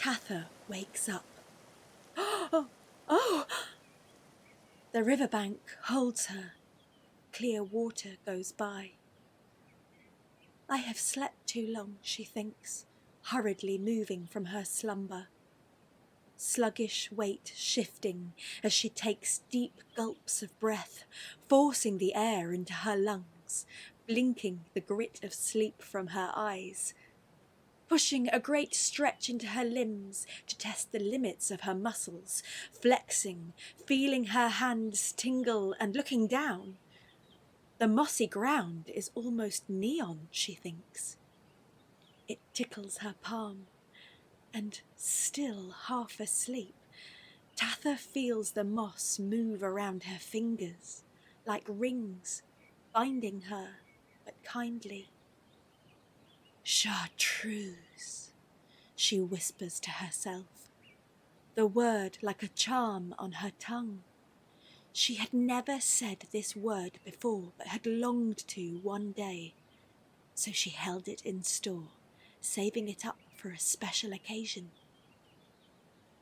Tatha wakes up. Oh! Oh! The riverbank holds her. Clear water goes by. I have slept too long, she thinks, hurriedly moving from her slumber. Sluggish weight shifting as she takes deep gulps of breath, forcing the air into her lungs, blinking the grit of sleep from her eyes, pushing a great stretch into her limbs to test the limits of her muscles, flexing, feeling her hands tingle and looking down. The mossy ground is almost neon, she thinks. It tickles her palm, and still half asleep, Tatha feels the moss move around her fingers, like rings, binding her, but kindly. Chartreuse, she whispers to herself, the word like a charm on her tongue. She had never said this word before, but had longed to one day, so she held it in store, saving it up for a special occasion.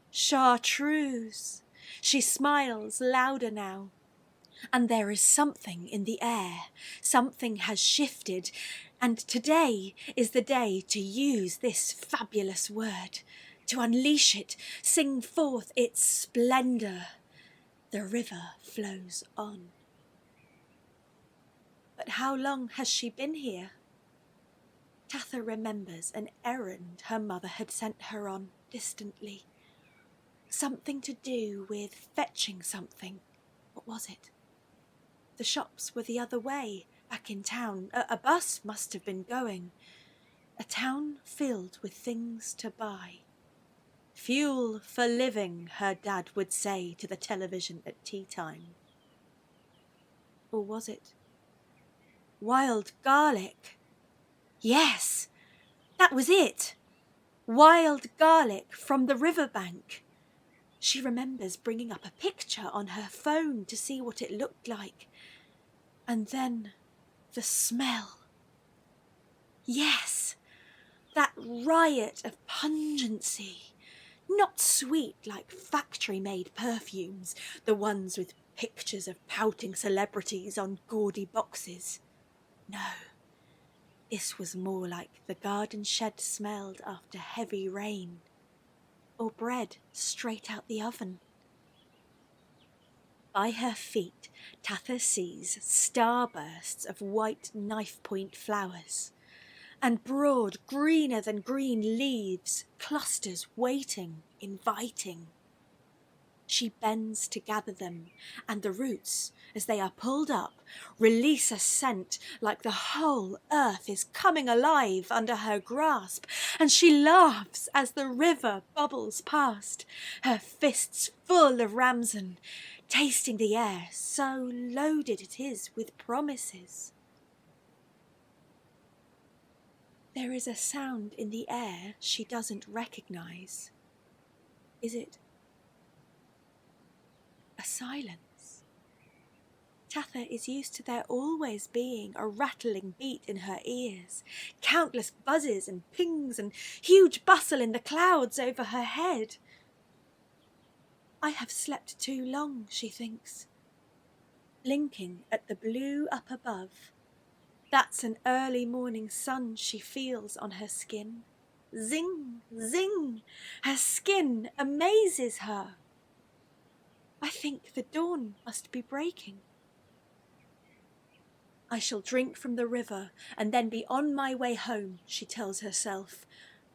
Chartreuse! She smiles louder now. And there is something in the air. Something has shifted. And today is the day to use this fabulous word, to unleash it, sing forth its splendour. The river flows on. But how long has she been here? Tatha remembers an errand her mother had sent her on distantly. Something to do with fetching something. What was it? The shops were the other way, back in town. A bus must have been going. A town filled with things to buy. Fuel for living, her dad would say to the television at tea time. Or was it? Wild garlic. Yes, that was it. Wild garlic from the riverbank. She remembers bringing up a picture on her phone to see what it looked like. And then the smell. Yes, that riot of pungency. Not sweet like factory-made perfumes, the ones with pictures of pouting celebrities on gaudy boxes. No, this was more like the garden shed smelled after heavy rain, or bread straight out the oven. By her feet, Tatha sees starbursts of white knife-point flowers, and broad, greener than green leaves, clusters waiting, inviting. She bends to gather them, and the roots, as they are pulled up, release a scent like the whole earth is coming alive under her grasp, and she laughs as the river bubbles past, her fists full of ramson, tasting the air so loaded it is with promises. There is a sound in the air she doesn't recognise. Is it a silence? Tatha is used to there always being a rattling beat in her ears, countless buzzes and pings and huge bustle in the clouds over her head. I have slept too long, she thinks, blinking at the blue up above. That's an early morning sun she feels on her skin. Zing, zing, her skin amazes her. I think the dawn must be breaking. I shall drink from the river and then be on my way home, she tells herself,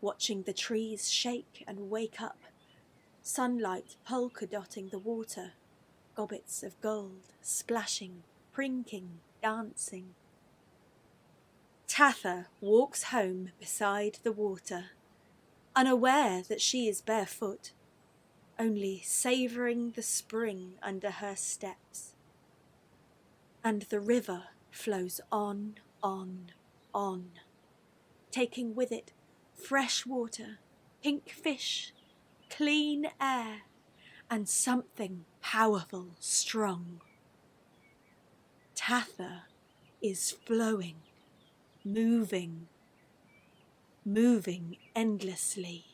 watching the trees shake and wake up, sunlight polka-dotting the water, gobbets of gold, splashing, prinking, dancing. Tatha walks home beside the water, unaware that she is barefoot, only savouring the spring under her steps. And the river flows on, taking with it fresh water, pink fish, clean air, and something powerful, strong. Tatha is flowing, moving endlessly.